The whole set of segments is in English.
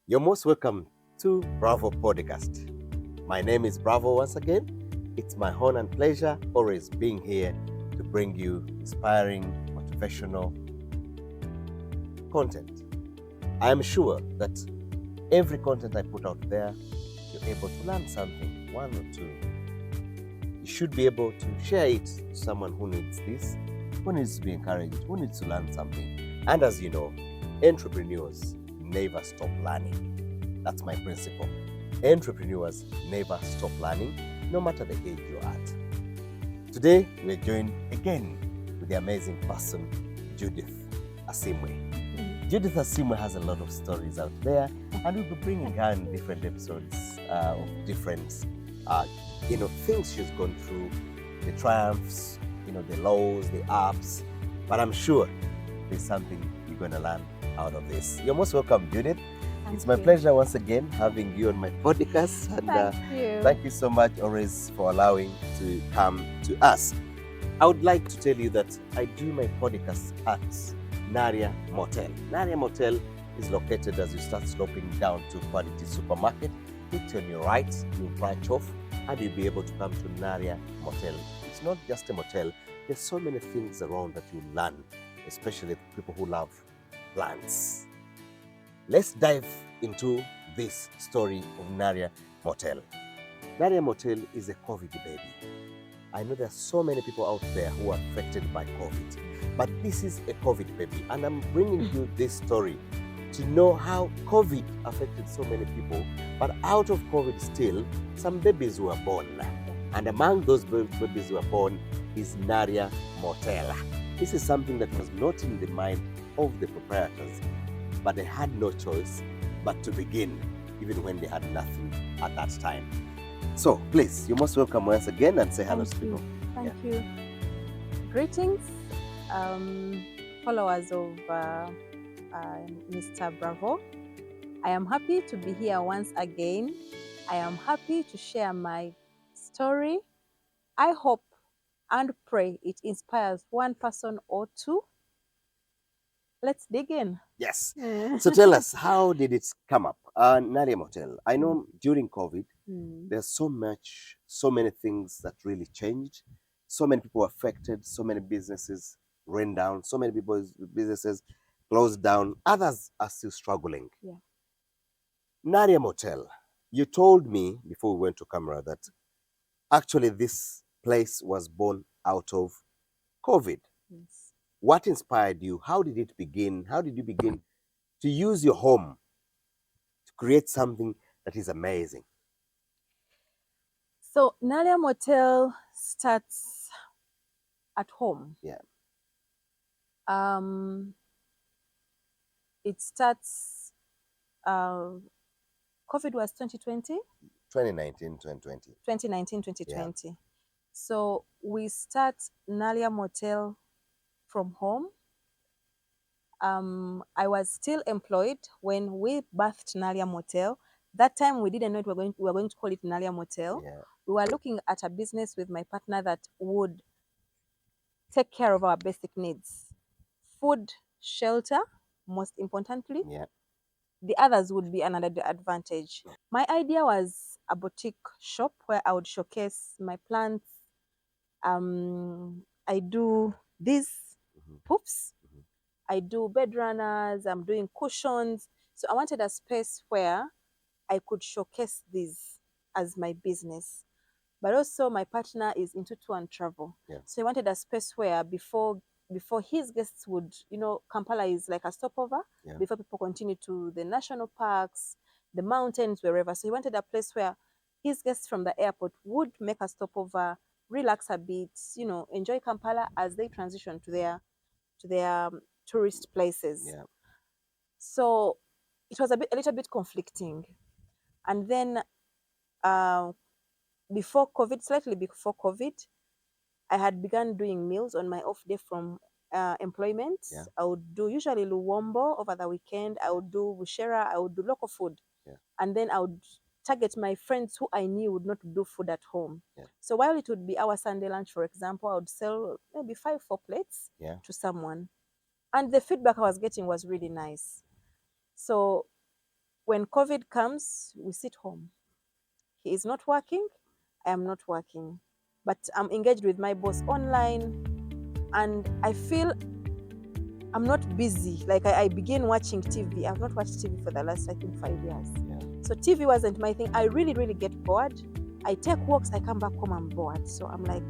You're most welcome to Bravo Podcast. My name is Bravo once again. It's my honor and pleasure always being here to bring you inspiring, motivational content. I am sure that every content I put out there, you're able to learn something, one or two. You should be able to share it to someone who needs this, who needs to be encouraged, who needs to learn something. And as you know, entrepreneurs never stop learning. That's my principle. Entrepreneurs never stop learning, no matter the age you're at. Today, we're joined again with the amazing person, Judith Asimwe. Judith Asimwe has a lot of stories out there, and we'll be bringing her in different episodes of different, things she's gone through, the triumphs, the lows, the ups. But I'm sure there's something you're going to learn out of this. You're most welcome, Judith. It's my pleasure once again having you on my podcast. And thank you so much, always, for allowing to come to us. I would like to tell you that I do my podcast at Naalya Motel. Naalya Motel is located as you start sloping down to Quality Supermarket. Hit on your right, you branch off, and you'll be able to come to Naalya Motel. It's not just a motel. There's so many things around that you learn, especially people who love plants. Let's dive into this story of Naalya Motel. Naalya Motel is a COVID baby. I know there are so many people out there who are affected by COVID, but this is a COVID baby, and I'm bringing you this story to know how COVID affected so many people, but out of COVID still, some babies were born. And among those babies who were born is Naalya Motel. This is something that was not in the mind of the proprietors, but they had no choice but to begin, even when they had nothing at that time. So please, you're most welcome once again, and say hello to people. Thank you. Greetings, followers of Mr. Bravo. I am happy to be here once again. I am happy to share my story. I hope and pray it inspires one person or two. Let's dig in. Yes. So tell us, how did it come up? Naalya Motel. I know during COVID, there's so many things that really changed. So many people affected, so many businesses ran down, so many people's businesses closed down. Others are still struggling. Yeah. Naalya Motel, you told me before we went to camera that actually this place was born out of COVID. Yes. What inspired you? How did it begin? How did you begin to use your home to create something that is amazing? So Naalya Motel starts at home. Yeah. It starts, COVID was 2020? 2019, 2020. 2019, 2020. Yeah. So we start Naalya Motel from home. I was still employed when we birthed Naalya Motel. That time we didn't know we were going to call it Naalya Motel. Yeah. We were looking at a business with my partner that would take care of our basic needs. Food, shelter, most importantly. Yeah. The others would be another advantage. My idea was a boutique shop where I would showcase my plants. I do these poofs. I do bed runners. I'm doing cushions. So I wanted a space where I could showcase these as my business. But also my partner is into tour and travel. Yeah. So I wanted a space where before his guests would, Kampala is like a stopover. Yeah. Before people continue to the national parks, the mountains, wherever. So he wanted a place where his guests from the airport would make a stopover, relax a bit, enjoy Kampala as they transition to their tourist places. Yeah. So it was a little bit conflicting. And then slightly before COVID, I had begun doing meals on my off day from employment. Yeah. I would do usually Luwombo over the weekend. I would do Bushera. I would do local food. Yeah. And then I would target my friends who I knew would not do food at home. Yeah. So while it would be our Sunday lunch, for example, I would sell maybe 4 plates to someone. And the feedback I was getting was really nice. So when COVID comes, we sit home. He is not working, I am not working, but I'm engaged with my boss online, and I feel I'm not busy. Like I begin watching TV. I've not watched TV for the last, I think, 5 years. Yeah. So TV wasn't my thing. I really, really get bored. I take walks, I come back home, I'm bored. So I'm like,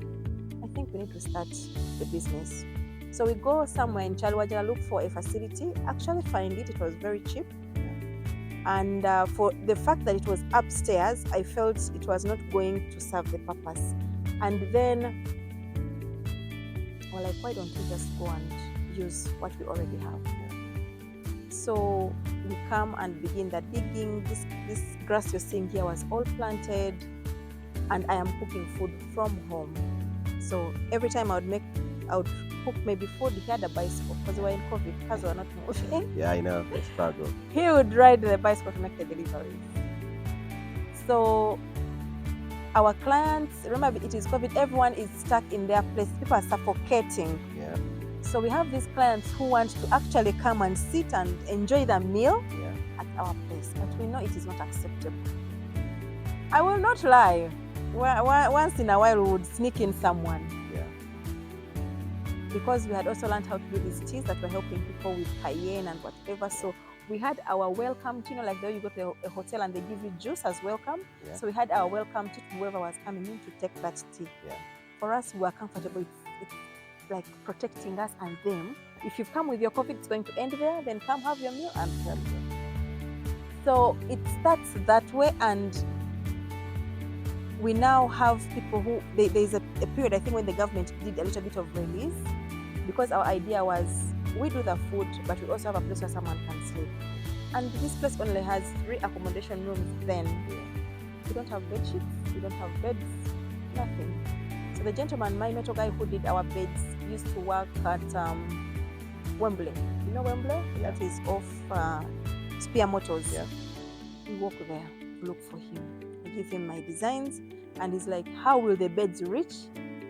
I think we need to start the business. So we go somewhere in Chalwaja, look for a facility, actually find it. It was very cheap. And for the fact that it was upstairs, I felt it was not going to serve the purpose. And then we're like, why don't we just go and use what we already have? So we come and begin that digging. This grass you're seeing here was all planted, and I am cooking food from home. So every time I would cook maybe food, he had a bicycle because we were in COVID, cars were not moving. Yeah, I know, the struggle. He would ride the bicycle to make the deliveries. So our clients, remember it is COVID, everyone is stuck in their place, people are suffocating. Yeah. So we have these clients who want to actually come and sit and enjoy the meal at our place, but we know it is not acceptable. I will not lie. Once in a while we would sneak in someone. Because we had also learned how to do these teas that were helping people with cayenne and whatever. So we had our welcome, like there you go to a hotel and they give you juice as welcome. Yeah. So we had our welcome tea to whoever was coming in to take that tea. Yeah. For us, we were comfortable. It's like protecting us and them. If you've come with your COVID, it's going to end there, then come have your meal and come. So it starts that way, and we now have people who, there's a period, I think, when the government did a little bit of release, because our idea was, we do the food, but we also have a place where someone can sleep. And this place only has 3 accommodation rooms then. We don't have bed sheets, we don't have beds, nothing. So the gentleman, my metal guy who did our beds, used to work at Wembley. You know Wembley? Yeah. That is off Spear Motors. Yeah. We walk there, look for him. I give him my designs, and he's like, how will the beds reach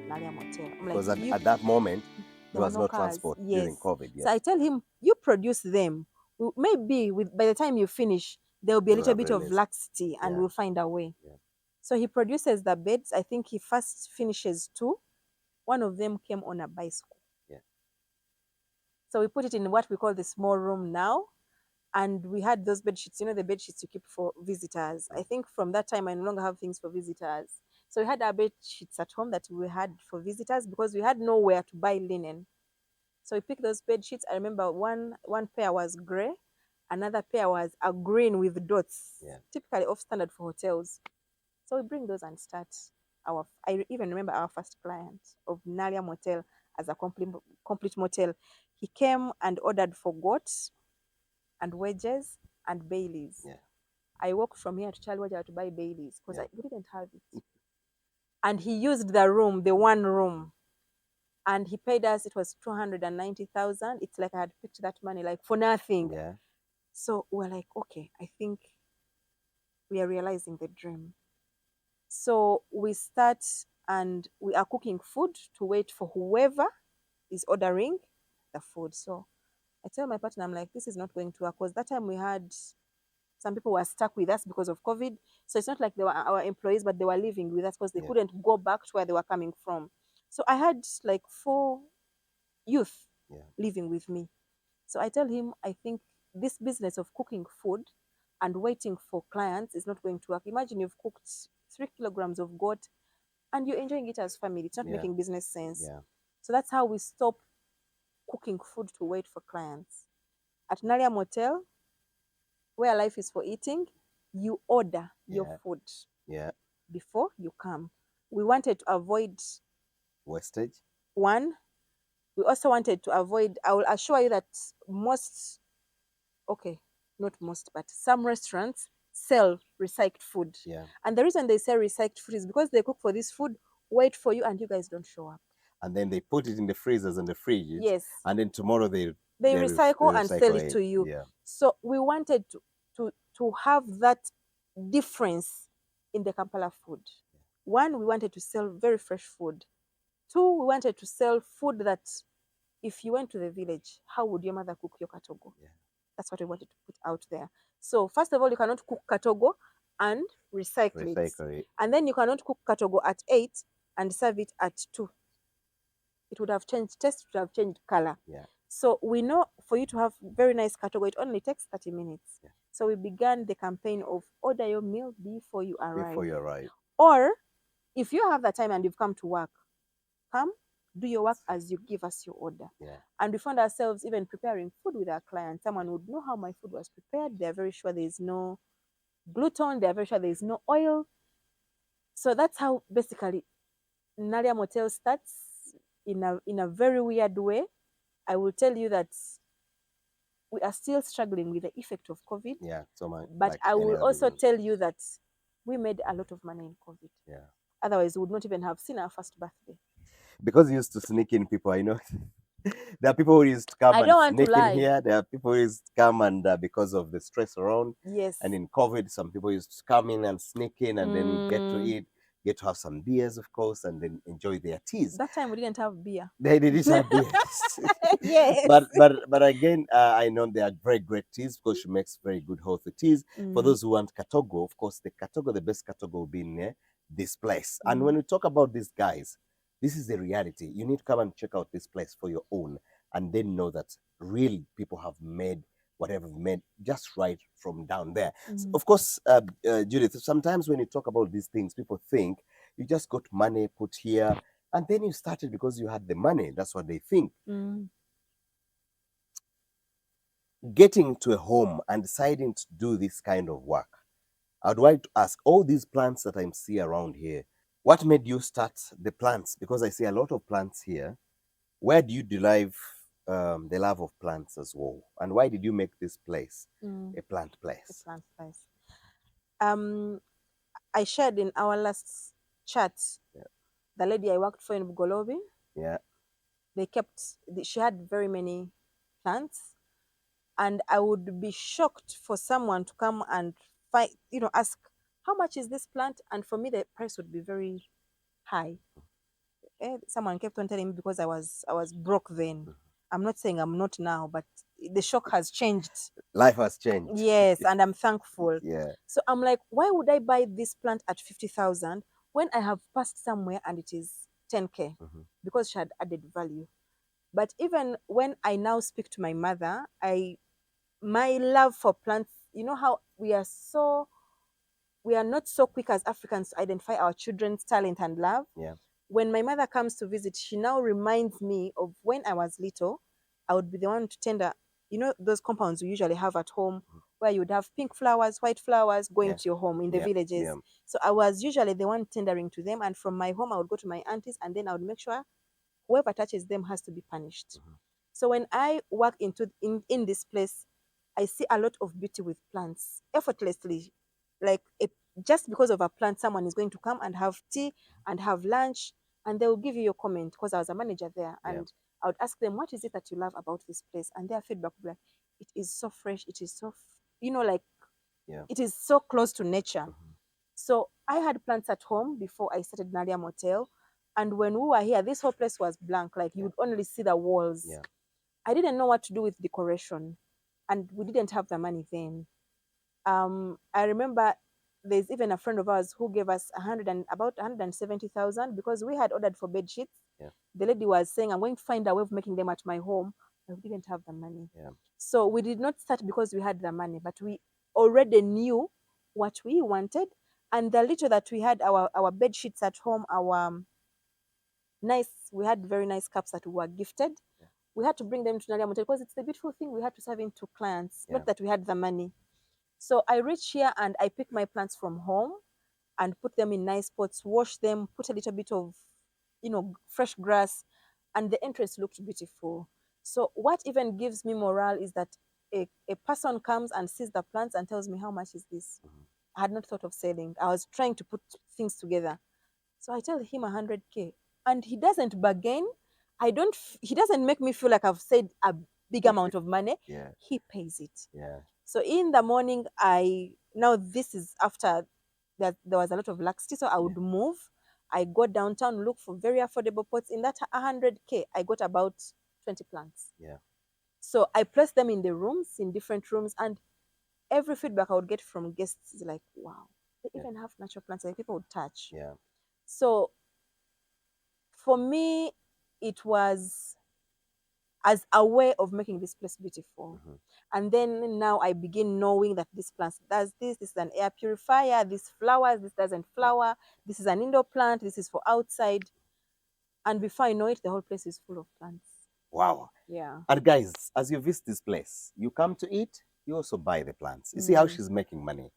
Naalya Motel? I'm because like, at that moment, there was no cars. transport Yes. during COVID. Yes. So I tell him, you produce them. Maybe by the time you finish, there will be a little bit of laxity, and we'll find a way. Yeah. So he produces the beds. I think he first finishes 2. One of them came on a bicycle. Yeah. So we put it in what we call the small room now. And we had those bed sheets, the bed sheets you keep for visitors. I think from that time, I no longer have things for visitors. So we had our bed sheets at home that we had for visitors because we had nowhere to buy linen. So we picked those bed sheets. I remember one pair was gray, another pair was a green with dots, typically off standard for hotels. So we bring those and start I even remember our first client of Naalya Motel as a complete motel. He came and ordered for goats and wedges and Baileys. Yeah. I walked from here to Chalwaja to buy Baileys because we didn't have it. And he used the room, the one room. And he paid us, it was 290,000. It's like I had picked that money like for nothing. Yeah. So we're like, okay, I think we are realizing the dream. So we start and we are cooking food to wait for whoever is ordering the food. So I tell my partner, I'm like, this is not going to work, because that time we had some people were stuck with us because of COVID. So it's not like they were our employees, but they were living with us because they couldn't go back to where they were coming from. So I had like 4 youth living with me. So I tell him, I think this business of cooking food and waiting for clients is not going to work. Imagine you've cooked 3 kilograms of goat and you're enjoying it as family. It's not making business sense. Yeah. So that's how we stop cooking food to wait for clients. At Naalya Motel, where life is for eating, you order your food before you come. We wanted to avoid wastage. One, we also wanted to avoid, I will assure you that not most, but some restaurants sell recycled food. Yeah. And the reason they sell recycled food is because they cook for this food, wait for you, and you guys don't show up. And then they put it in the freezers and the fridges. Yes. And then tomorrow they recycle and sell it to you. Yeah. So we wanted to have that difference in the Kampala food. One, we wanted to sell very fresh food. 2, we wanted to sell food that if you went to the village, how would your mother cook your katogo? Yeah. That's what we wanted to put out there. So first of all, you cannot cook katogo and recycle it. Recycle it. And then you cannot cook katogo at 8 and serve it at 2. It would have changed taste, it would have changed color. Yeah. So we know for you to have very nice katogo, it only takes 30 minutes. Yeah. So we began the campaign of order your meal before you arrive. Before you arrive. Or if you have the time and you've come to work, come, do your work as you give us your order. Yeah. And we found ourselves even preparing food with our clients. Someone would know how my food was prepared. They're very sure there is no gluten. They're very sure there is no oil. So that's how basically Naalya Motel starts in a very weird way. I will tell you that we are still struggling with the effect of COVID. Yeah. So much. But like I any will other also business. tell you that we made a lot of money in COVID. Yeah. Otherwise, we would not even have seen our first birthday. Because you used to sneak in people, I know. There are people who used to come I and don't want to sneak in lie. here. There are people who used to come and because of the stress around. Yes. And in COVID, some people used to come in and sneak in and then get to eat, get to have some beers, of course, and then enjoy their teas. That time we didn't have beer. They didn't have beers. Yes. But again, I know they are very great teas because she makes very good healthy teas. For those who want katogo, of course, the best katogo will be in this place. And when we talk about these guys, this is the reality. You need to come and check out this place for your own and then know that really people have made whatever made just right from down there. So of course, Judith, sometimes when you talk about these things, people think you just got money put here and then you started because you had the money. That's what they think. Getting to a home and deciding to do this kind of work, I'd like to ask, all these plants that I'm seeing around here, what made you start the plants? Because I see a lot of plants here. Where do you derive the love of plants as well? And why did you make this place a plant place? A plant place. I shared in our last chat, the lady I worked for in Bugolobi. Yeah. She had very many plants. And I would be shocked for someone to come and ask, how much is this plant? And for me, the price would be very high. Someone kept on telling me because I was broke then. I'm not saying I'm not now, but the shock has changed. Life has changed. Yes, and I'm thankful. Yeah. So I'm like, why would I buy this plant at 50,000 when I have passed somewhere and it is 10K? Because she had added value. But even when I now speak to my mother, my love for plants, you know how we are not so quick as Africans to identify our children's talent and love. Yeah. When my mother comes to visit, she now reminds me of when I was little. I would be the one to tender, those compounds we usually have at home where you would have pink flowers, white flowers going to your home in the villages. Yeah. So I was usually the one tendering to them. And from my home, I would go to my aunties and then I would make sure whoever touches them has to be punished. So when I work in this place, I see a lot of beauty with plants effortlessly. Like just because of a plant, someone is going to come and have tea and have lunch, and they will give you your comment because I was a manager there. And I would ask them, what is it that you love about this place? And their feedback would be like, it is so fresh. It is so, it is so close to nature. So I had plants at home before I started Naalya Motel. And when we were here, this whole place was blank. Like you would only see the walls. Yeah. I didn't know what to do with decoration. And we didn't have the money then. I remember there's even a friend of ours who gave us about 170,000 because we had ordered for bed sheets. Yeah. The lady was saying, I'm going to find a way of making them at my home. But we didn't have the money. Yeah. So we did not start because we had the money, but we already knew what we wanted. And the little that we had, our bed sheets at home, we had very nice cups that we were gifted. Yeah. We had to bring them to Naalya Motel because it's the beautiful thing we had to serve into clients, not that we had the money. So I reach here and I pick my plants from home and put them in nice pots, wash them, put a little bit of, fresh grass, and the entrance looked beautiful. So what even gives me morale is that a person comes and sees the plants and tells me, how much is this? I had not thought of selling. I was trying to put things together. So I tell him 100K and he doesn't bargain. He doesn't make me feel like I've said a big amount of money. Yeah. He pays it. Yeah. So in the morning, now this is after that there was a lot of laxity, so I would move. I go downtown, look for very affordable pots. In that 100K, I got about 20 plants. Yeah. So I placed them in the rooms, in different rooms, and every feedback I would get from guests is like, wow, they Yeah. even have natural plants that people would touch. Yeah. So for me, it was as a way of making this place beautiful. Mhm. And then now I begin knowing that this plant does this. This is an air purifier. This flowers. This doesn't flower. This is an indoor plant. This is for outside. And before I know it, the whole place is full of plants. Wow. Yeah. And guys, as you visit this place, you come to eat, you also buy the plants. You see how she's making money.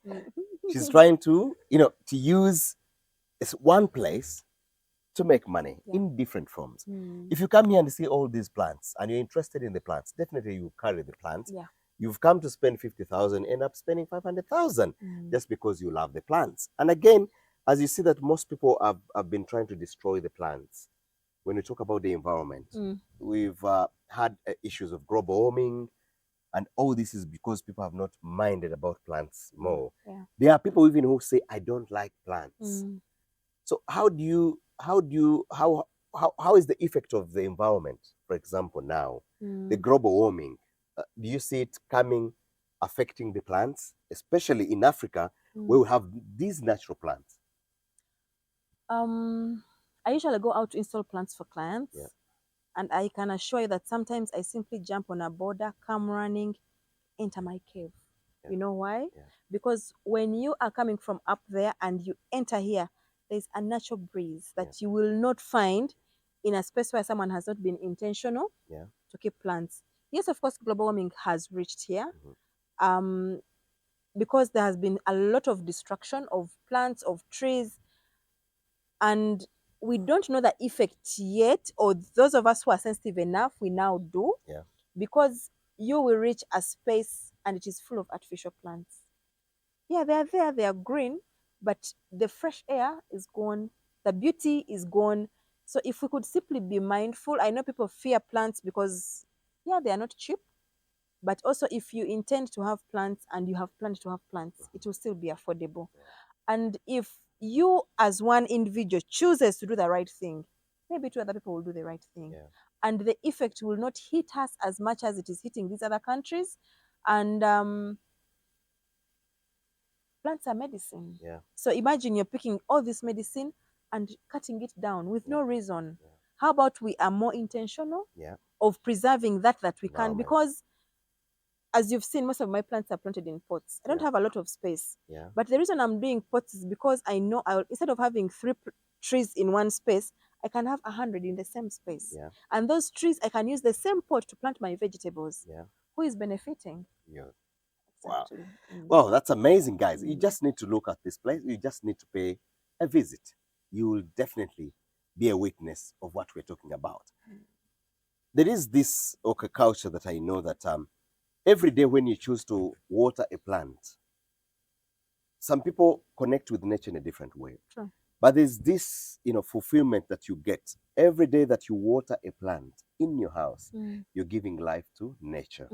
She's trying to, to use this one place to make money in different forms. If you come here and see all these plants and you're interested in the plants, definitely you carry the plants. Yeah. You've come to spend 50,000, end up spending 500,000 just because you love the plants. And again, as you see that most people have been trying to destroy the plants. When we talk about the environment, we've had issues of global warming, and all this is because people have not minded about plants more. Yeah. There are people even who say, I don't like plants. So how is the effect of the environment, for example, now, the global warming, do you see it coming, affecting the plants, especially in Africa, where we have these natural plants? I usually go out to install plants for clients. Yeah. And I can assure you that sometimes I simply jump on a border, come running, enter my cave. Yeah. You know why? Yeah. Because when you are coming from up there and you enter here, there's a natural breeze that you will not find in a space where someone has not been intentional to keep plants. Yes, of course, global warming has reached here. Because there has been a lot of destruction of plants, of trees, and we don't know the effect yet, or those of us who are sensitive enough, we now do. Yeah. Because you will reach a space and it is full of artificial plants. Yeah, they are there, they are green, but the fresh air is gone, the beauty is gone. So if we could simply be mindful, I know people fear plants because, yeah, they are not cheap. But also, if you intend to have plants and you have planned to have plants, it will still be affordable. And if you, as one individual, chooses to do the right thing, maybe two other people will do the right thing. Yeah. And the effect will not hit us as much as it is hitting these other countries. And plants are medicine. Yeah. So imagine you're picking all this medicine and cutting it down with no reason. Yeah. How about we are more intentional of preserving that we can? environment. Because as you've seen, most of my plants are planted in pots. I don't have a lot of space. Yeah. But the reason I'm doing pots is because I know instead of having three trees in one space, I can have 100 in the same space. Yeah. And those trees, I can use the same pot to plant my vegetables. Yeah. Who is benefiting? Yeah. Wow. Exactly. Wow, that's amazing, guys. You just need to look at this place. You just need to pay a visit. You will definitely be a witness of what we're talking about. There is this culture that I know that every day when you choose to water a plant, some people connect with nature in a different way. True. But there's this, fulfillment that you get every day that you water a plant in your house. You're giving life to nature.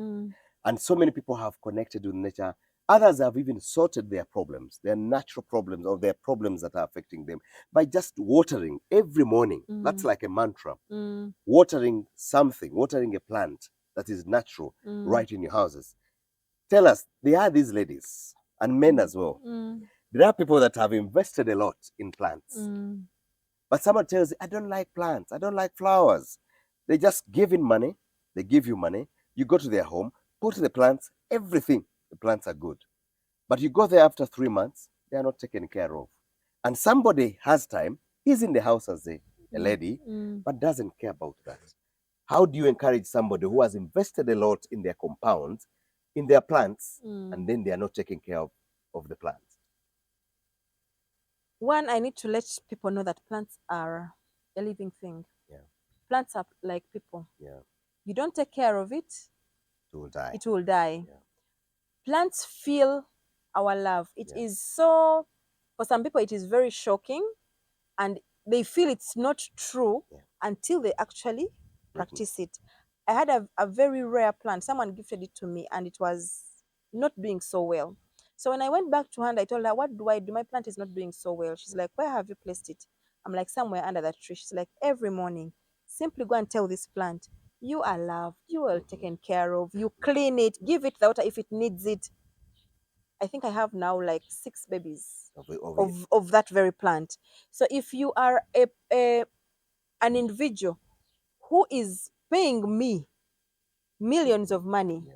And so many people have connected with nature. Others have even sorted their problems, their natural problems, or their problems that are affecting them by just watering every morning. That's like a mantra. Watering something, watering a plant that is natural right in your houses. Tell us, there are these ladies and men as well. There are people that have invested a lot in plants. But someone tells you, I don't like plants, I don't like flowers. They just give in money, they give you money, you go to their home, put the plants, everything, the plants are good. But you go there after 3 months, they are not taken care of. And somebody has time, he's in the house as a lady, but doesn't care about that. How do you encourage somebody who has invested a lot in their compounds, in their plants, and then they are not taking care of the plants? One, I need to let people know that plants are a living thing. Yeah. Plants are like people. Yeah. You don't take care of it, It will die. it will die. Yeah. Plants feel our love. It Yeah. is so, for some people, it is very shocking, and they feel it's not true until they actually practice it. I had a very rare plant. Someone gifted it to me, and it was not doing so well. So when I went back to her and I told her, what do I do? My plant is not doing so well. She's like, where have you placed it? I'm like, somewhere under that tree. She's like, every morning, simply go and tell this plant, you are loved, you are taken care of, you clean it, give it the water if it needs it. I think I have now like 6 babies Of of that very plant. So if you are an individual who is paying me millions of money, yeah.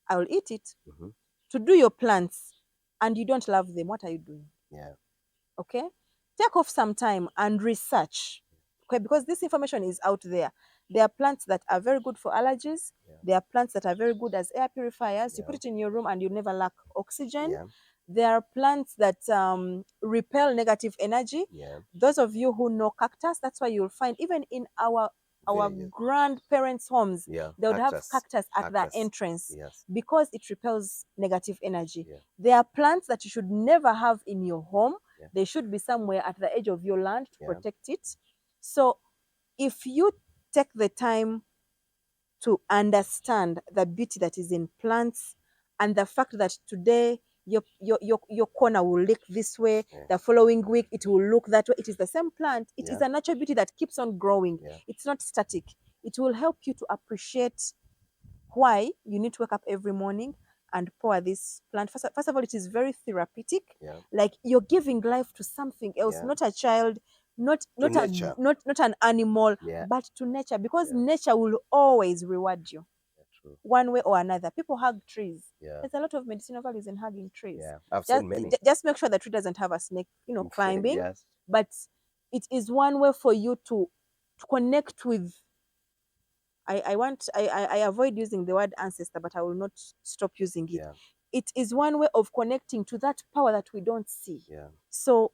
I will eat it Mm-hmm. to do your plants, and you don't love them. What are you doing? Yeah. Okay, take off some time and research, okay, because this information is out there. There are plants that are very good for allergies. Yeah. There are plants that are very good as air purifiers. You Yeah. put it in your room and you never lack oxygen. Yeah. There are plants that repel negative energy. Yeah. Those of you who know cactus, that's why you'll find even in our Very good. grandparents' homes, Yeah. they would have Cactus. cactus at the Cactus. entrance Yes. because it repels negative energy. Yeah. There are plants that you should never have in your home. Yeah. They should be somewhere at the edge of your land to Yeah. protect it. So if you take the time to understand the beauty that is in plants and the fact that today your corner will look this way, Yeah. the following week it will look that way. It is the same plant. It is Yeah. a natural beauty that keeps on growing. Yeah. It's not static. It will help you to appreciate why you need to wake up every morning and pour this plant. First of all, it is very therapeutic. Yeah. Like you're giving life to something else, Yeah. not a child, To nature. not an animal, Yeah. but to nature, because Yeah. nature will always reward you Yeah. True. one way or another. People hug trees. Yeah. There's a lot of medicinal values in hugging trees. Yeah. I've Just, seen many. just make sure the tree doesn't have a snake, climbing. Yes. But it is one way for you to connect with. I avoid using the word ancestor, but I will not stop using it. Yeah. It is one way of connecting to that power that we don't see. Yeah. So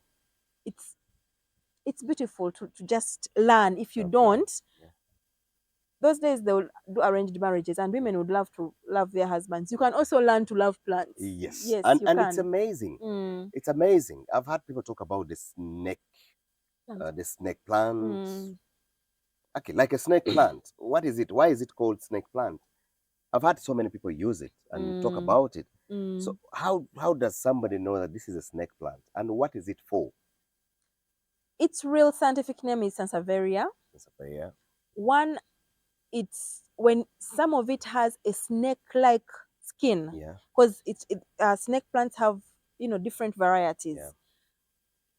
it's beautiful to just learn. If you Okay. don't, Yeah. those days they will do arranged marriages and women would love to love their husbands. You can also learn to love plants. Yes. Yes, and you and can. it's amazing. Mm. It's amazing. I've had people talk about the snake plant. Mm. Okay, like a snake plant. What is it? Why is it called snake plant? I've had so many people use it and talk about it. So how does somebody know that this is a snake plant and what is it for? Its real scientific name is Sansevieria. Yeah. One, it's when some of it has a snake-like skin. Yeah. Because snake plants have different varieties. Yeah.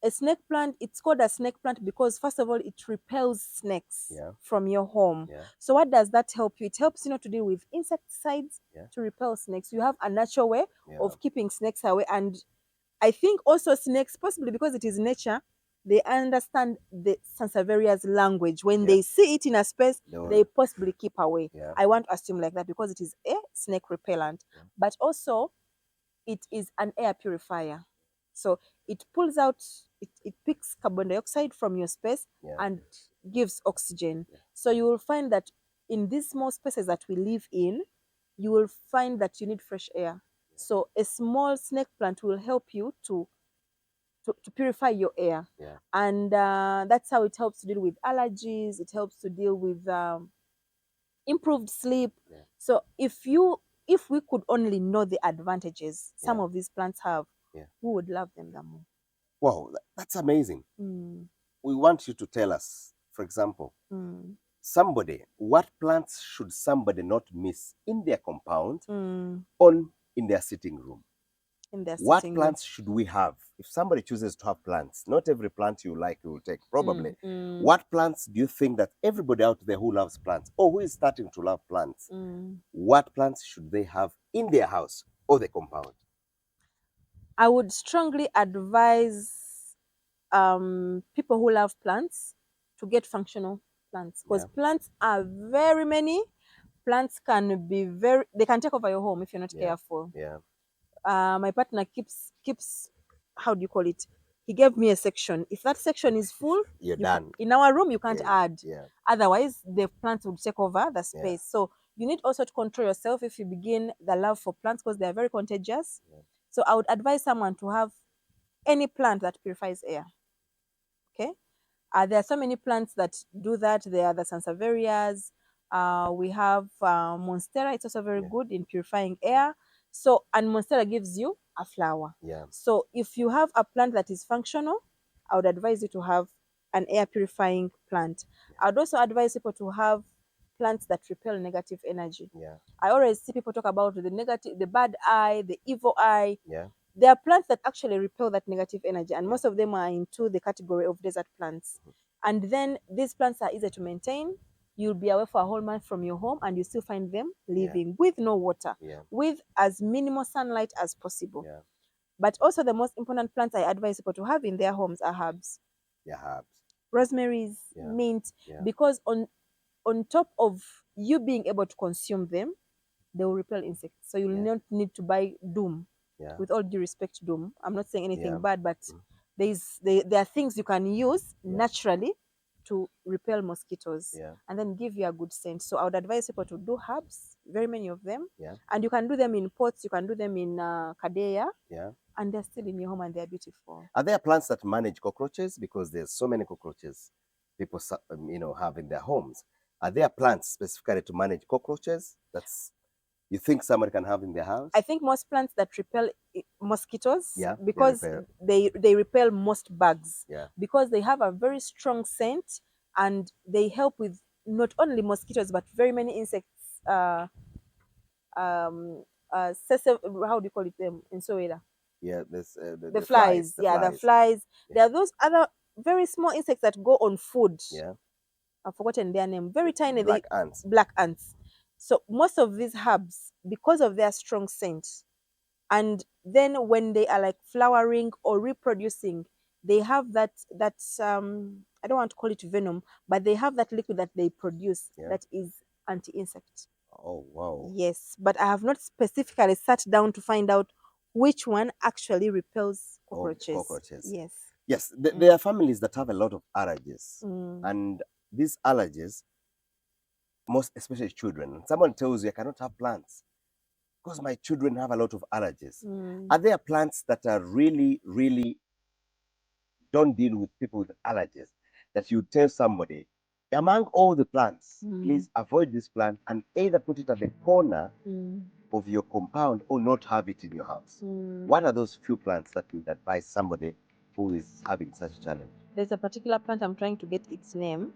A snake plant, it's called a snake plant because first of all it repels snakes Yeah. from your home. Yeah. So what does that help you? It helps to deal with insecticides. Yeah. To repel snakes. You have a natural way Yeah. of keeping snakes away. And I think also snakes, possibly because it is nature, they understand the Sansevieria's language. When Yeah. they see it in a space, They they possibly keep away. Yeah. I want to assume like that because it is a snake repellent. Yeah. But also it is an air purifier. So it pulls out, it picks carbon dioxide from your space. Yeah. And gives oxygen. Yeah. So you will find that in these small spaces that we live in, you will find that you need fresh air. So a small snake plant will help you to purify your air. Yeah. And that's how it helps to deal with allergies. It helps to deal with improved sleep. Yeah. So if we could only know the advantages some Yeah. of these plants have, Yeah. we would love them the more. Wow, that's amazing. Mm. We want you to tell us, for example, Mm. what plants should somebody not miss in their compound Mm. in their sitting room? In their What sitting plants should we have? If somebody chooses to have plants, not every plant you like you will take, probably. room. What plants do you think that everybody out there who loves plants or who is starting to love plants, what plants should they have in their house or the compound? I would strongly advise people who love plants to get functional plants, because Yeah. plants are very many. Plants can be they can take over your home if you're not Yeah. careful. Yeah. My partner keeps how do you call it? He gave me a section. If that section is full, You're done. in our room you can't Yeah. add. Yeah. Otherwise, the plants would take over the space. So you need also to control yourself if you begin the love for plants, because they are very contagious. Yeah. So I would advise someone to have any plant that purifies air. Okay. There are so many plants that do that. There are the Sansevierias. We have Monstera. It's also very Yeah. good in purifying air. So, and Monstera gives you a flower. Yeah. So if you have a plant that is functional, I would advise you to have an air purifying plant. I would also advise people to have plants that repel negative energy. Yeah. I always see people talk about the negative, the bad eye, the evil eye. Yeah. There are plants that actually repel that negative energy, and Yeah. most of them are into the category of desert plants. And then these plants are easy to maintain. You'll be away for a whole month from your home, and you still find them living with no water, Yeah. with as minimal sunlight as possible. Yeah. But also, the most important plants I advise people to have in their homes are herbs. Yeah. Herbs. Rosemaries, Yeah. mint, Yeah. because on top of you being able to consume them, they will repel insects. So you'll Yeah. not need to buy doom. Yeah. With all due respect to doom, I'm not saying anything Yeah. bad, but there are things you can use naturally to repel mosquitoes, Yeah. and then give you a good scent. So I would advise people to do herbs, very many of them. Yeah. And you can do them in pots, you can do them in kadeya, Yeah. and they're still in your home and they're beautiful. Are there plants that manage cockroaches? Because there's so many cockroaches people have in their homes. Are there plants specifically to manage cockroaches that's you think somebody can have in their house? I think most plants that repel mosquitoes, Yeah, because they repel most bugs, Yeah. because they have a very strong scent, and they help with not only mosquitoes but very many insects. How do you call it them in Soeda? Yeah, this The the flies. the Yeah, the flies. flies. Yeah. There are those other very small insects that go on food. Yeah. I've forgotten their name. Very tiny. Black ants. Black ants. So most of these herbs, because of their strong scent, and then when they are like flowering or reproducing, they have that I don't want to call it venom, but they have that liquid that they produce that is anti-insect. Oh wow. Yes, but I have not specifically sat down to find out which one actually repels cockroaches. Cockroaches. Yes. Yes, there are families that have a lot of allergies, and these allergies, most especially children. Someone tells you I cannot have plants because my children have a lot of allergies. Are there plants that are really, really don't deal with people with allergies that you tell somebody, among all the plants, please avoid this plant and either put it at the corner of your compound or not have it in your house? What are those few plants that you would advise somebody who is having such a challenge? There's a particular plant, I'm trying to get its name,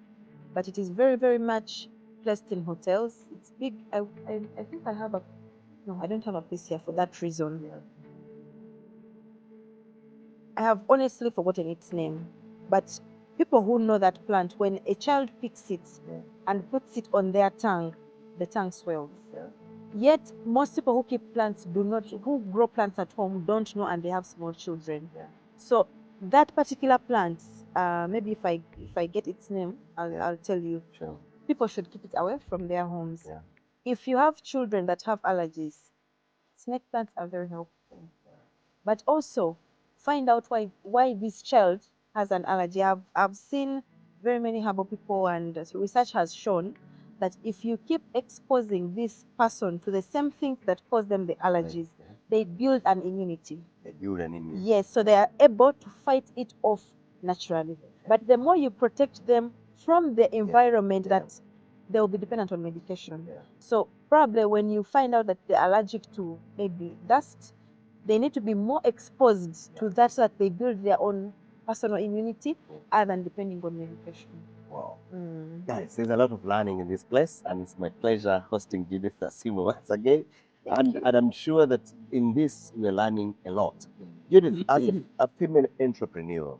but it is very, very much placed in hotels. It's big. I think I have a, no, I don't have a piece here for that reason. I have honestly forgotten its name, but people who know that plant, when a child picks it and puts it on their tongue, the tongue swells. Yet most people who keep plants who grow plants at home don't know, and they have small children. So that particular plant, maybe if I get its name, I'll tell you. Sure. People should keep it away from their homes. If you have children that have allergies, snake plants are very helpful. But also find out why this child has an allergy. I've seen very many herbal people, and research has shown that if you keep exposing this person to the same things that cause them the allergies, they build an immunity. They build an immunity. Yes, so they are able to fight it off naturally. But the more you protect them from the environment, that they will be dependent on medication. So probably when you find out that they're allergic to maybe dust, they need to be more exposed to that so that they build their own personal immunity other than depending on medication. Wow. Guys, there's a lot of learning in this place, and it's my pleasure hosting Judith once again. And I'm sure that in this we're learning a lot. Judith, as a female entrepreneur,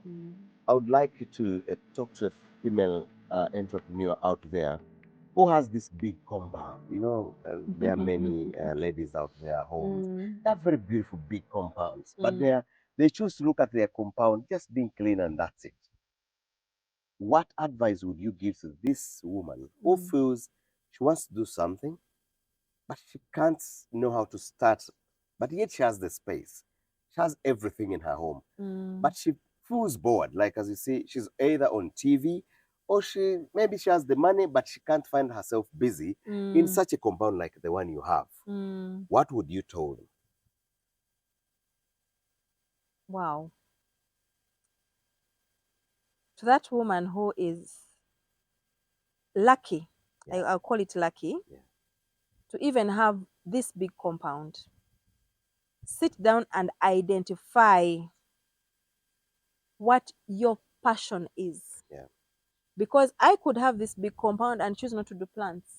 I would like you to talk to a female entrepreneur out there who has this big compound. There are many ladies out there homes that have very beautiful big compounds, but they choose to look at their compound just being clean and that's it. What advice would you give to this woman who feels she wants to do something, but she can't know how to start, but yet she has the space, she has everything in her home, but she feels bored? Like, as you say, she's either on TV or maybe she has the money, but she can't find herself busy in such a compound like the one you have. What would you tell them? Wow. To that woman who is lucky, I'll call it lucky, to even have this big compound, sit down and identify what your passion is. Because I could have this big compound and choose not to do plants.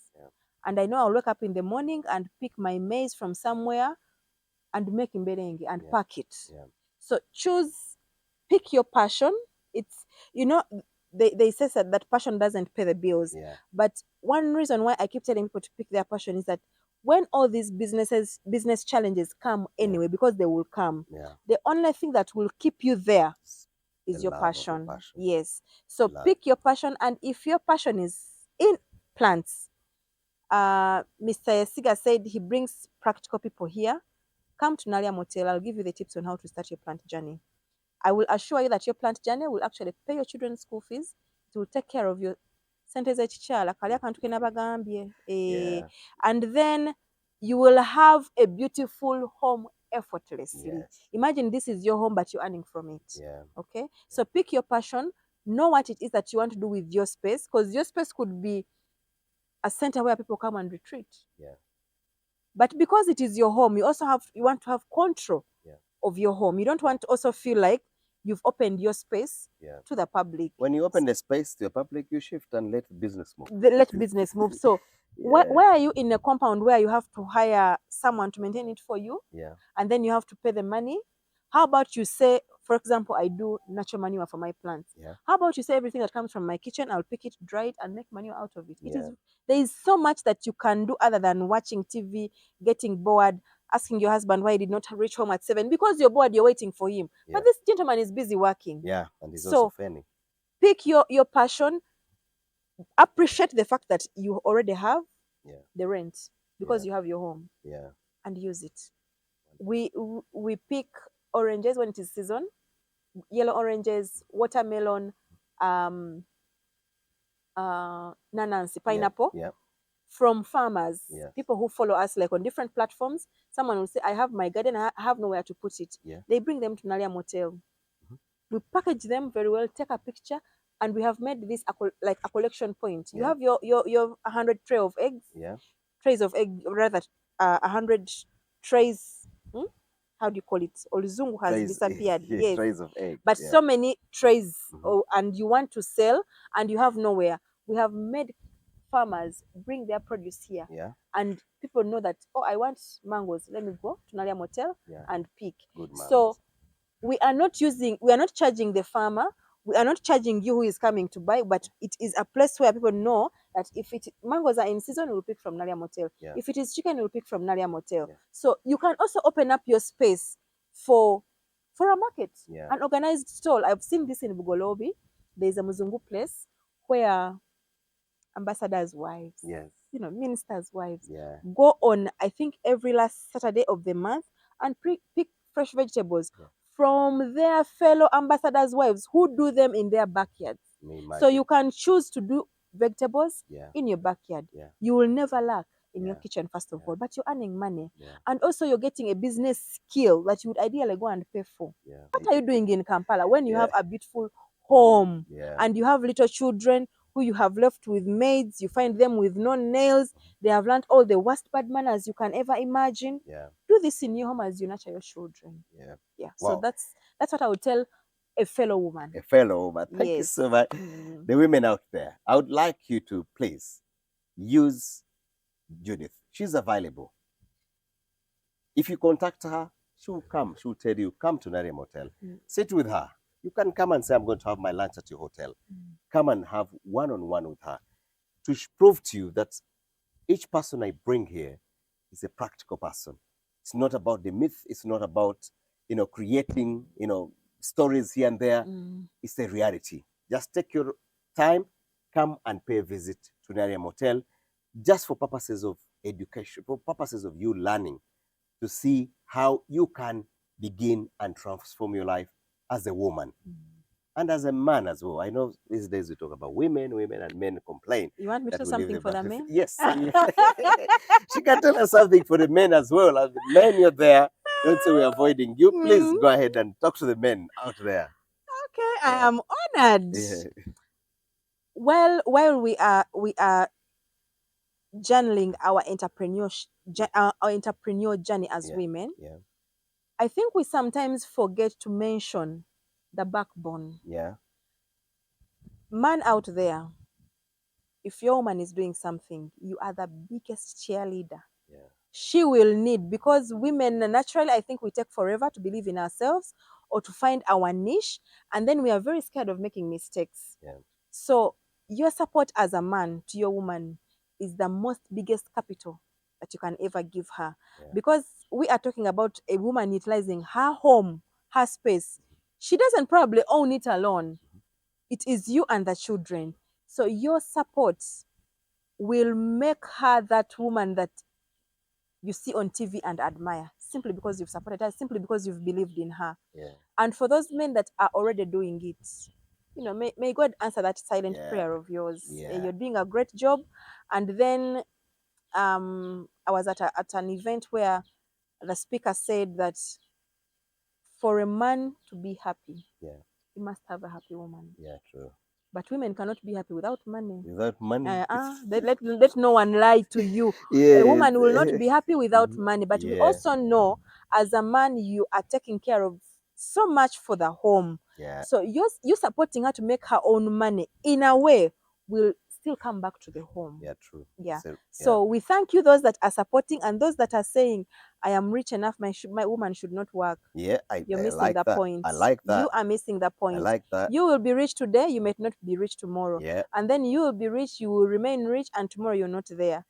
And I know I'll wake up in the morning and pick my maize from somewhere and make mberenge and pack it. So pick your passion. It's, they say that passion doesn't pay the bills. But one reason why I keep telling people to pick their passion is that when all these business challenges come anyway, because they will come, the only thing that will keep you there is your passion. Yes. So pick your passion, and if your passion is in plants, Mr. Siga said he brings practical people here. Come to Naalya Motel. I'll give you the tips on how to start your plant journey. I will assure you that your plant journey will actually pay your children's school fees. It will take care of your sentence ekikyala kali akantu ke nabagambye. And then you will have a beautiful home effortlessly. Imagine this is your home, but you're earning from it. Okay? So pick your passion. Know what it is that you want to do with your space, because your space could be a center where people come and retreat. But because it is your home, you want to have control of your home. You don't want to also feel like you've opened your space to the public. When you open the space to the public, you shift and let business move. Let business move. So why are you in a compound where you have to hire someone to maintain it for you? And then you have to pay the money? How about you say, for example, I do natural manure for my plants. How about you say everything that comes from my kitchen, I'll pick it, dry it, and make manure out of it? There is so much that you can do other than watching TV, getting bored, asking your husband why he did not reach home at 7. Because you're bored, you're waiting for him. But this gentleman is busy working. And he's also funny. Pick your passion. Appreciate the fact that you already have the rent, because you have your home. And use it. We pick oranges when it is season, yellow oranges, watermelon, nanansi, pineapple, from farmers, people who follow us like on different platforms. Someone will say, I have my garden, I have nowhere to put it. They bring them to Naalya Motel. We package them very well, take a picture, and we have made this like a collection point. You have your 100 trays of eggs, trays of egg, rather 100 trays. How do you call it? Oluzungu has disappeared. Trays of eggs. But so many trays, and you want to sell, and you have nowhere. We have made farmers bring their produce here, and people know that, oh, I want mangoes. Let me go to Naalya Motel and pick. So we are not charging the farmer. We are not charging you who is coming to buy, but it is a place where people know that if mangoes are in season, we'll pick from Naalya Motel. If it is chicken, we'll pick from Naalya Motel. So you can also open up your space for a market, an organized stall. I've seen this in Bugolobi. There's a Muzungu place where ambassadors' wives, ministers' wives, go on, I think, every last Saturday of the month and pick fresh vegetables from their fellow ambassadors' wives who do them in their backyards. So you can choose to do vegetables in your backyard. You will never lack in your kitchen, first of all, but you're earning money. And also you're getting a business skill that you would ideally go and pay for. What are you doing in Kampala when you have a beautiful home and you have little children who you have left with maids? You find them with no nails. They have learned all the worst bad manners you can ever imagine. Do this in your home as you nurture your children. Wow. So that's what I would tell a fellow woman. Thank you so much. The women out there, I would like you to please use Judith. She's available. If you contact her, she'll come. She'll tell you, come to Naalya Motel. Sit with her. You can come and say, I'm going to have my lunch at your hotel. Come and have one-on-one with her to prove to you that each person I bring here is a practical person. It's not about the myth. It's not about, creating, stories here and there. It's a reality. Just take your time, come and pay a visit to Naalya Motel, just for purposes of education, for purposes of you learning, to see how you can begin and transform your life as a woman. And as a man as well. I know these days we talk about women, and men complain. You want me to do something for the men? Yes. She can tell us something for the men as well. As the men, you're there. Don't say we're avoiding you. Please go ahead and talk to the men out there. Okay, I am honored. Well, while we are journaling our entrepreneur journey as women, I think we sometimes forget to mention the backbone. Man out there, if your woman is doing something, you are the biggest cheerleader Yeah. she will need, because women naturally, I think we take forever to believe in ourselves or to find our niche, and then we are very scared of making mistakes. Yeah. So your support as a man to your woman is the most biggest capital that you can ever give her, Yeah. because we are talking about a woman utilizing her home, her space. She doesn't probably own it alone. It is you and the children. So your support will make her that woman that you see on TV and admire, simply because you've supported her, simply because you've believed in her. Yeah. And for those men that are already doing it, may God answer that silent Yeah. prayer of yours. Yeah. You're doing a great job. And then I was at an event where the speaker said that for a man to be happy, Yeah. he must have a happy woman. Yeah, true. But women cannot be happy without money. Without money. Let no one lie to you. Yeah. A woman will not be happy without money. But we Yeah. also know, as a man, you are taking care of so much for the home. Yeah. So you supporting her to make her own money, in a way, will still come back to the home. Yeah, true. Yeah. So, So we thank you, those that are supporting, and those that are saying, I am rich enough, my woman should not work. yeah, You're I missing like the that. point. I like that. You are missing the I point. like that. You will be rich today, you may not be rich tomorrow. Yeah. And then you will be rich, you will remain rich, and tomorrow you're not there.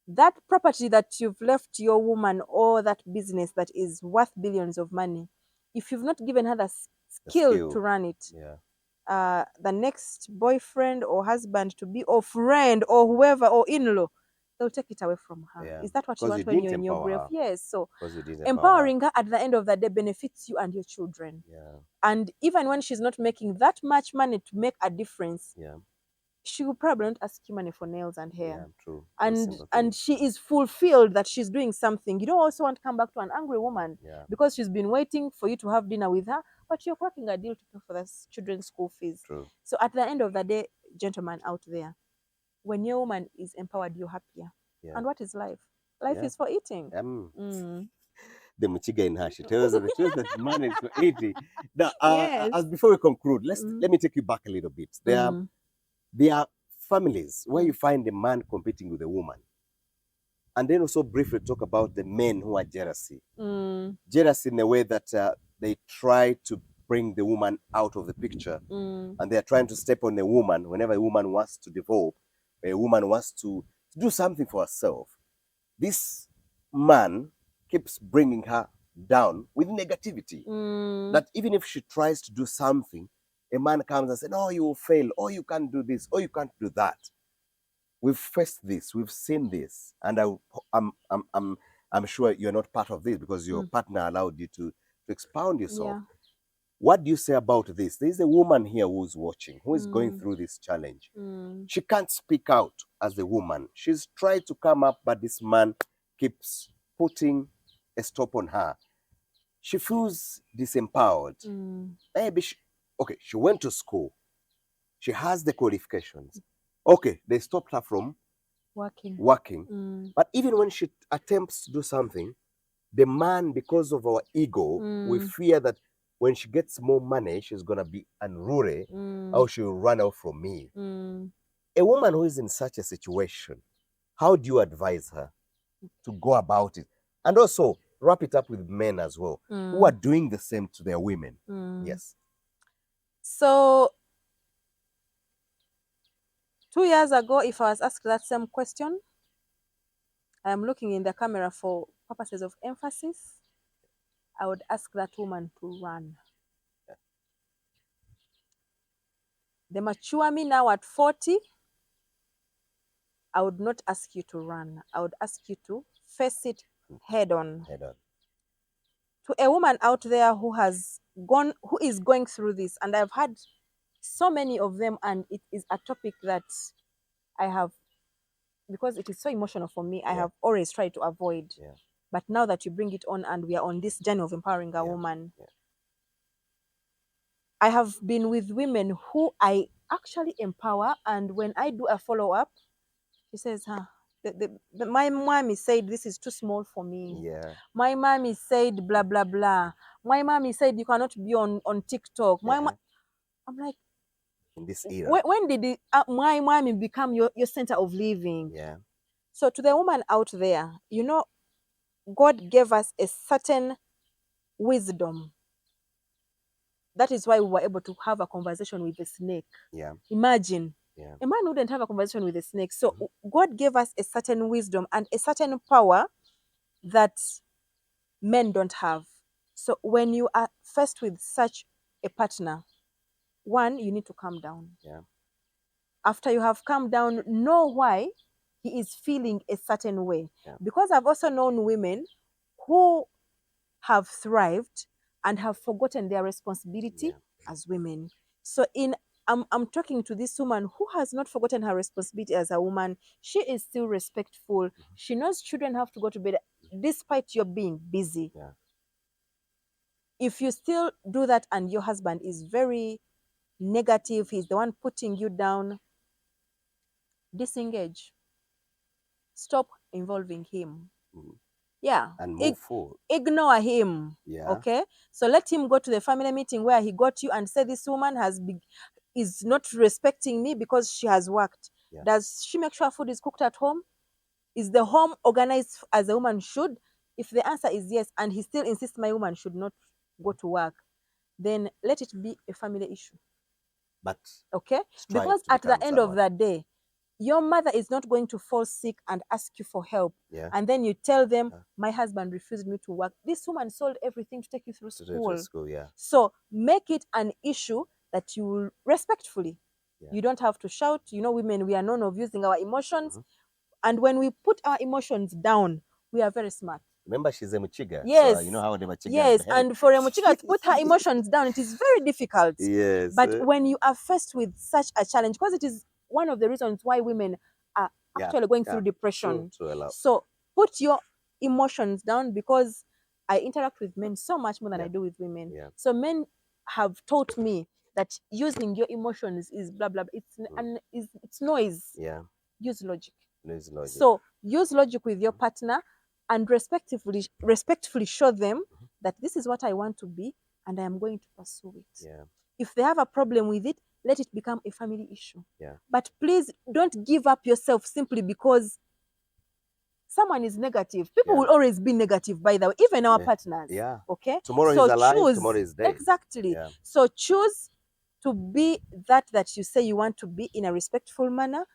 That property that you've left your woman, or that business that is worth billions of money, if you've not given her the skill to run it, Yeah. the next boyfriend or husband to be, or friend or whoever, or in-law, they'll take it away from her. Yeah. Is that what you Because want you when didn't you're in your empower grave? her. Yes. So Because you didn't empowering her at the end of the day benefits you and your children. Yeah. And even when she's not making that much money to make a difference, Yeah. she will probably not ask you money for nails and hair. Yeah, true. And she is fulfilled that she's doing something. You don't also want to come back to an angry woman, Yeah. because she's been waiting for you to have dinner with her, but you're cracking a deal to pay for the children's school fees. True. So at the end of the day, gentlemen out there, when your woman is empowered, you're happier. Yeah. And what is life? Life is for eating. The Muchiga in her, she tells us the truth that man is for 80. Now, Yes. as before we conclude, let me take you back a little bit. There are families where you find a man competing with a woman. And then also briefly talk about the men who are jealousy. Jealous in a way that they try to bring the woman out of the picture. And they're trying to step on a woman whenever a woman wants to develop, a woman wants to do something for herself. This man keeps bringing her down with negativity. That even if she tries to do something, a man comes and says, "Oh, you will fail. Oh, you can't do this. Oh, you can't do that." We've faced this. We've seen this, and I'm sure you're not part of this because your partner allowed you to expound yourself. Yeah. What do you say about this? There's a woman here who's watching, who is going through this challenge. She can't speak out as a woman. She's tried to come up, but this man keeps putting a stop on her. She feels disempowered. Maybe she went to school. She has the qualifications. Okay, they stopped her from working. But even when she attempts to do something, the man, because of our ego, we fear that when she gets more money, she's going to be unruly or she'll run out from me. A woman who is in such a situation, how do you advise her to go about it? And also, wrap it up with men as well, who are doing the same to their women. Yes. So 2 years ago, if I was asked that same question, I am looking in the camera for purposes of emphasis, I would ask that woman to run. The mature me now at 40, I would not ask you to run. I would ask you to face it head on. To a woman out there who is going through this, and I've had so many of them, and it is a topic that I have, because it is so emotional for me, I have always tried to avoid. But now that you bring it on and we are on this journey of empowering a woman, I have been with women who I actually empower, and when I do a follow-up, she says, my mommy said this is too small for me. My mommy said blah, blah, blah. My mommy said you cannot be on TikTok. I'm like, in this era. When did it, my mommy become your center of living? Yeah. So to the woman out there, God gave us a certain wisdom. That is why we were able to have a conversation with the snake. Yeah. Imagine. Yeah. A man wouldn't have a conversation with a snake. So God gave us a certain wisdom and a certain power that men don't have. So when you are faced with such a partner, one, you need to calm down. Yeah. After you have calmed down, know why he is feeling a certain way. Yeah. Because I've also known women who have thrived and have forgotten their responsibility as women. So I'm talking to this woman who has not forgotten her responsibility as a woman. She is still respectful. She knows children have to go to bed despite your being busy. Yeah. If you still do that and your husband is very negative, he's the one putting you down, disengage. Stop involving him. Yeah. And move forward. Ignore him. Yeah. Okay. So let him go to the family meeting where he got you and say, this woman is not respecting me because she has worked. Yeah. Does she make sure food is cooked at home? Is the home organized as a woman should? If the answer is yes, and he still insists my woman should not go to work, then let it be a family issue. But okay, because at the end of the day, your mother is not going to fall sick and ask you for help. Yeah. And then you tell them, my husband refused me to work. This woman sold everything to take you through school. Yeah. So make it an issue that you will respectfully. Yeah. You don't have to shout. Women, we are known of using our emotions. And when we put our emotions down, we are very smart. Remember, she's a Muchiga. Yes. So you know how the Muchiga Yes, and for a Muchiga to put her emotions down, it is very difficult. Yes. But when you are faced with such a challenge, because it is one of the reasons why women are actually going through depression. True. So put your emotions down, because I interact with men so much more than I do with women. Yeah. So men have taught me that using your emotions is blah blah. It's noise. Yeah. Use logic. Use logic. So use logic with your partner and respectfully show them that this is what I want to be and I am going to pursue it. Yeah. If they have a problem with it, let it become a family issue. Yeah. But please don't give up yourself simply because someone is negative. People will always be negative, by the way, even our partners. Yeah. Okay? Tomorrow is alive, tomorrow is dead. Exactly. Yeah. So choose to be that you say you want to be in a respectful manner.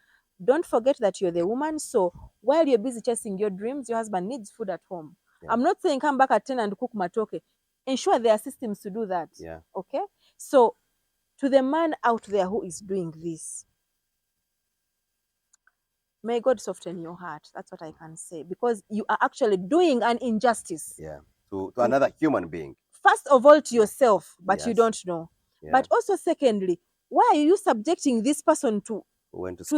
Don't forget that you're the woman. So while you're busy chasing your dreams, your husband needs food at home. Yeah. I'm not saying come back at 10 and cook matoke. Ensure there are systems to do that. Yeah. Okay? So to the man out there who is doing this, may God soften your heart. That's what I can say. Because you are actually doing an injustice. Yeah. To another human being. First of all, to yourself, but you don't know. Yeah. But also, secondly, why are you subjecting this person to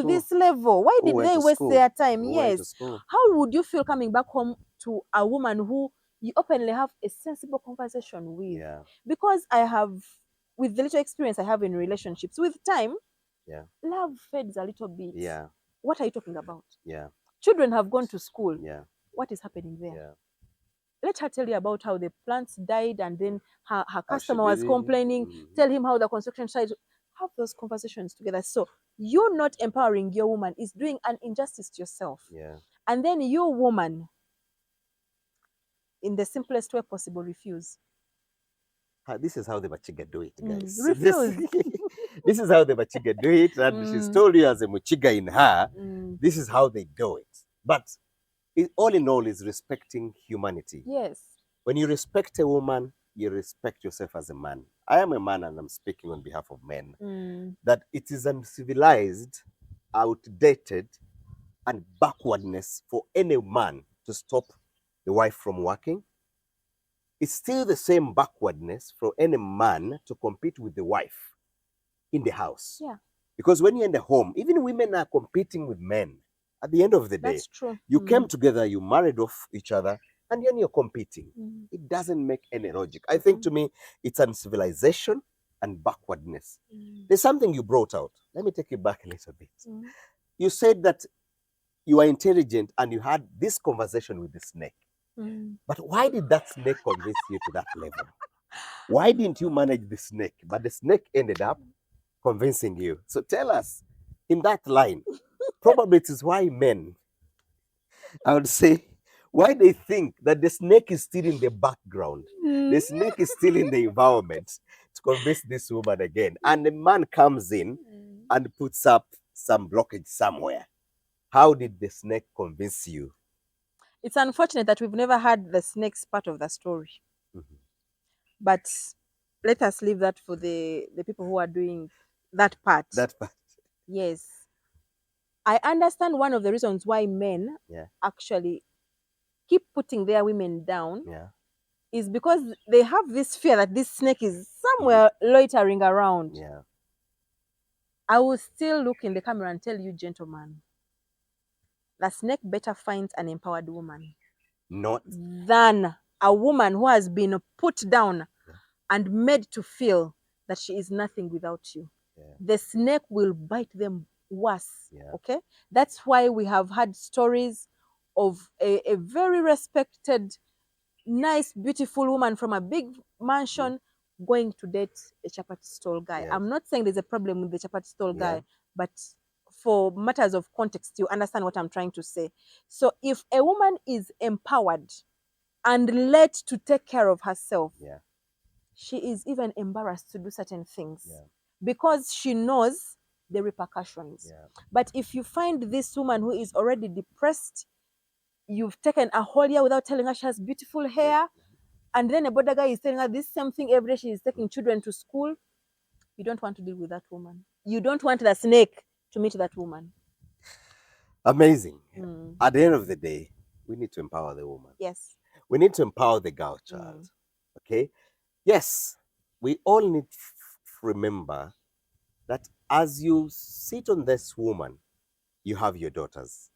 this level? Why did they waste their time? Yes. How would you feel coming back home to a woman who you openly have a sensible conversation with? Yeah. Because with the little experience I have in relationships, with time, love fades a little bit. Yeah. What are you talking about? Yeah. Children have gone to school. Yeah. What is happening there? Yeah. Let her tell you about how the plants died and then her customer was complaining. Tell him how the construction site. Have those conversations together. So you not empowering your woman is doing an injustice to yourself. Yeah. And then your woman, in the simplest way possible, refuse. This is how the Machiga do it, guys. Refuse. This is how the Machiga do it. And she's told you as a Machiga in her, this is how they do it. But all in all is respecting humanity. Yes. When you respect a woman, you respect yourself as a man. I am a man and I'm speaking on behalf of men. That it is uncivilized, outdated, and backwardness for any man to stop the wife from working. It's still the same backwardness for any man to compete with the wife in the house. Yeah. Because when you're in the home, even women are competing with men. At the end of the day, that's true. You came together, you married off each other, and then you're competing. It doesn't make any logic. I think to me, it's uncivilization and backwardness. There's something you brought out. Let me take you back a little bit. You said that you are intelligent and you had this conversation with the snake. But why did that snake convince you to that level? Why didn't you manage the snake? But the snake ended up convincing you. So tell us, in that line, probably it is why men, I would say, why they think that the snake is still in the background. The snake is still in the environment to convince this woman again. And the man comes in and puts up some blockage somewhere. How did the snake convince you? It's unfortunate that we've never had the snake's part of the story. Mhm. But let us leave that for the people who are doing that part. That part. Yes. I understand one of the reasons why men Yeah. actually keep putting their women down Yeah. is because they have this fear that this snake is somewhere loitering around. Yeah. I will still look in the camera and tell you, gentlemen, the snake better finds an empowered woman Not. than a woman who has been put down and made to feel that she is nothing without you. Yeah. The snake will bite them worse. Yeah. Okay? That's why we have had stories of a very respected, nice, beautiful woman from a big mansion going to date a chapati stall guy. Yes. I'm not saying there's a problem with the chapati stall Yeah. guy, but for matters of context, you understand what I'm trying to say. So if a woman is empowered and led to take care of herself, Yeah. she is even embarrassed to do certain things Yeah. because she knows the repercussions. Yeah. But if you find this woman who is already depressed, you've taken a whole year without telling her she has beautiful hair, and then a border guy is telling her this same thing every day, she is taking children to school, you don't want to deal with that woman. You don't want the snake to meet that woman. Amazing. At the end of the day, we need to empower the woman. Yes. We need to empower the girl child. Okay? Yes, we all need to remember that as you sit on this woman, you have your daughters.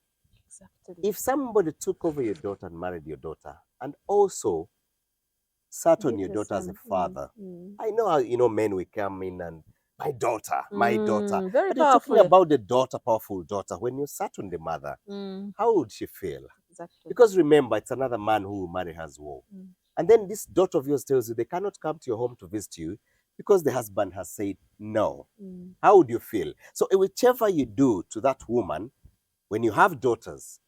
Exactly. If somebody took over your daughter and married your daughter and also sat on your daughter as a father, I know how, men will come in and my daughter, my daughter. Very But you're talking powerful. about the daughter, powerful daughter. When you sat on the mother, how would she feel? Exactly. Because remember, it's another man who will marry her as well. And then this daughter of yours tells you they cannot come to your home to visit you because the husband has said no. How would you feel? So whichever you do to that woman, when you have daughters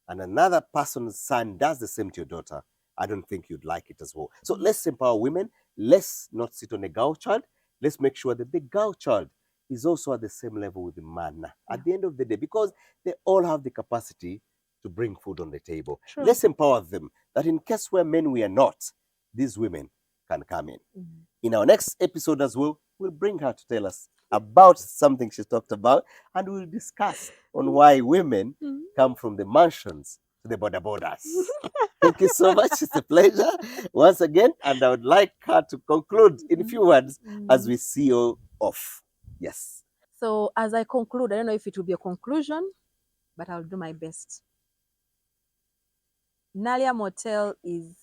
and another person's son does the same to your daughter, I don't think you'd like it as well. So let's empower women. Let's not sit on a girl child. Let's make sure that the girl child is also at the same level with the man at the end of the day, because they all have the capacity to bring food on the table. True. Let's empower them that in case we're men, we are not, these women can come in. In our next episode as well, we'll bring her to tell us about something she talked about, and we'll discuss on why women come from the mansions to the borders. Thank you so much. It's a pleasure once again, and I would like her to conclude in a few words as we see you off. Yes. So as I conclude, I don't know if it will be a conclusion, but I'll do my best. Naalya Motel is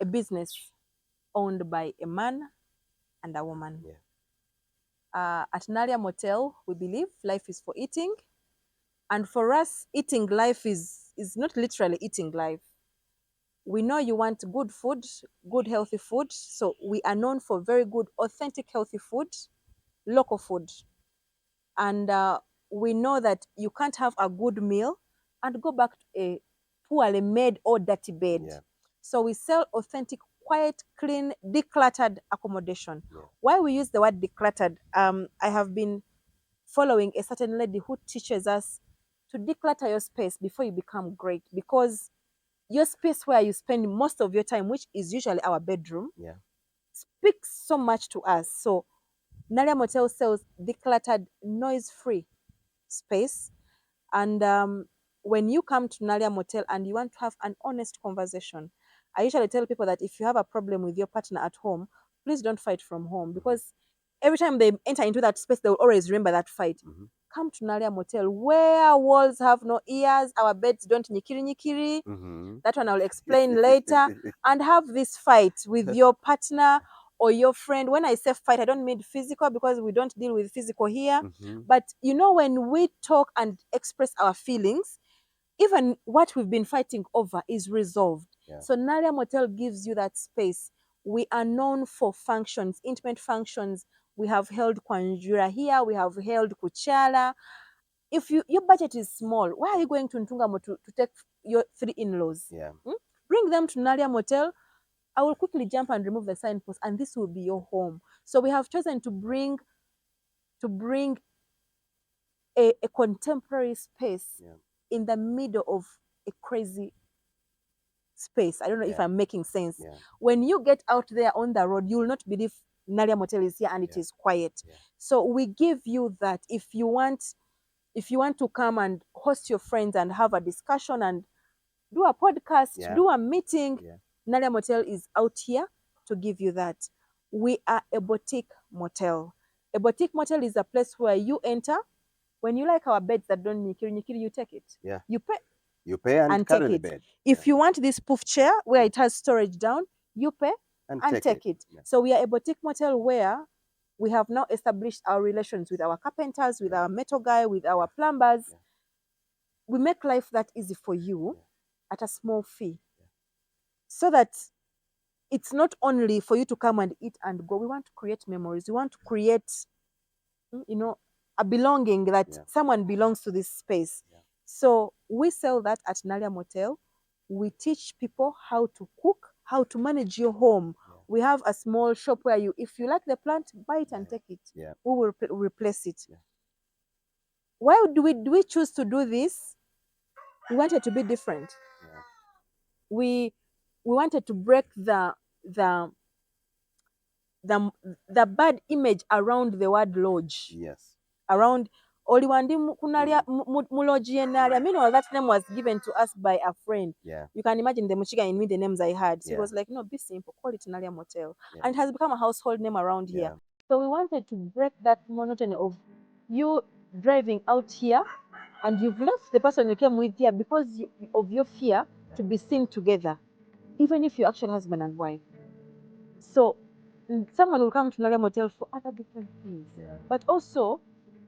a business owned by a man and a woman. At Naalya Motel, we believe life is for eating. And for us, eating life is not literally eating life. We know you want good food, good healthy food. So we are known for very good, authentic, healthy food, local food. And we know that you can't have a good meal and go back to a poorly made or dirty bed. So we sell authentic, quiet, clean, decluttered accommodation. Why we use the word decluttered, I have been following a certain lady who teaches us to declutter your space before you become great, because your space where you spend most of your time, which is usually our bedroom, speaks so much to us. So Naalya Motel sells decluttered, noise-free space. And when you come to Naalya Motel and you want to have an honest conversation, I usually tell people that if you have a problem with your partner at home, please don't fight from home, because every time they enter into that space, they will always remember that fight. Come to Naalya Motel, where walls have no ears, our beds don't nyikiri nyikiri. That one I'll explain later. And have this fight with your partner or your friend. When I say fight, I don't mean physical, because we don't deal with physical here. But when we talk and express our feelings, even what we've been fighting over is resolved. So Naalya Motel gives you that space We are known for functions, intimate functions. We have held Kwanjura here, we have held Kuchala. If your budget is small, why are you going to Ntungamo to take your 3 in-laws? Yeah. Bring them to Naalya Motel. I will quickly jump and remove the signpost, and this will be your home. So we have chosen to bring a contemporary space in the middle of a crazy space. I don't know if I'm making sense. Yeah. When you get out there on the road, you will not believe Naalya Motel is here and it is quiet. So we give you that. If you want to come and host your friends and have a discussion and do a podcast, do a meeting, Naalya Motel is out here to give you that. We are a boutique motel. A boutique motel is a place where you enter. When you like our beds that don't nikiri, you take it. Yeah. You pay. You pay and carry the bed. If you want this poof chair where it has storage down, you pay and take it. Yeah. So we are a boutique motel where we have now established our relations with our carpenters, with our metal guy, with our plumbers. We make life that easy for you at a small fee. So that it's not only for you to come and eat and go. We want to create memories. We want to create, a belonging that someone belongs to this space. So we sell that at Naalya Motel. We teach people how to cook, how to manage your home. We have a small shop where if you like the plant, buy it and take it. We will replace it. Why do we choose to do this? We wanted to be different. We wanted to break the bad image around the word lodge. Around Oliwandi Kunalya Muloji Naalya. Meanwhile, that name was given to us by a friend. You can imagine the Muchiga in me, the names I had. So he was like, no, be simple, call it Naalya Motel. And it has become a household name around here. So we wanted to break that monotony of you driving out here and you've left the person you came with here because of your fear to be seen together, even if you're actually husband and wife. So someone will come to Naalya Motel for other different things. But also,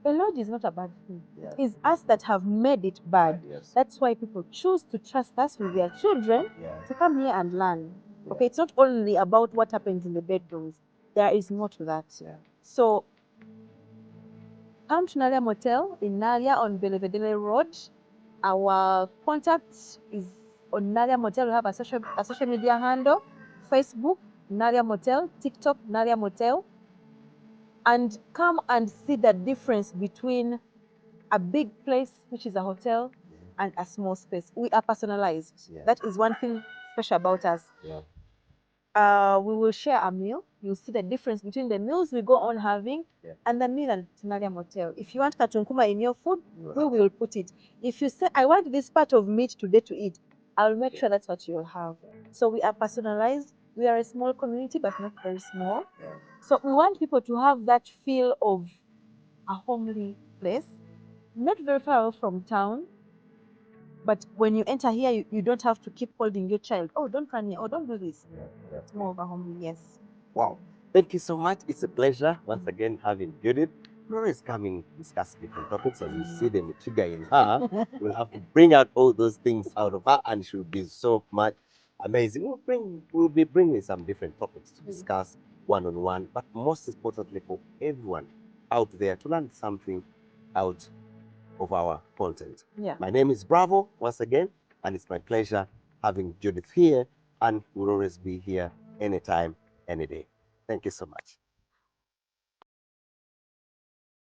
a lodge is not a bad thing. It's us that have made it bad. That's why people choose to trust us with their children to come here and learn. Okay, it's not only about what happens in the bedrooms. There is more to that. So come to Naalya Motel in Naalya on Belvedere Road. Our contact is on Naalya Motel. We have a social media handle: Facebook, Naalya Motel; TikTok, Naalya Motel. And come and see the difference between a big place, which is a hotel, and a small space. We are personalized. That is one thing special about us. We will share a meal. You'll see the difference between the meals we go on having and the meal at Naalya Motel. If you want katunkuma in your food, we will put it. If you say, I want this part of meat today to eat, I'll make sure that's what you'll have. So we are personalized. We are a small community, but not very small. So we want people to have that feel of a homely place, not very far away from town. But when you enter here, you don't have to keep holding your child. Oh, don't run here. Oh, don't do this. It's more of a homely, yes. Wow. Thank you so much. It's a pleasure once again having Judith. We're always coming to discuss different topics, and you see the trigger in her. We'll have to bring out all those things out of her, and she'll be so much amazing. We'll be bringing some different topics to discuss one-on-one, but most importantly for everyone out there to learn something out of our content. My name is Bravo once again, and it's my pleasure having Judith here, and we'll always be here anytime, any day. Thank you so much.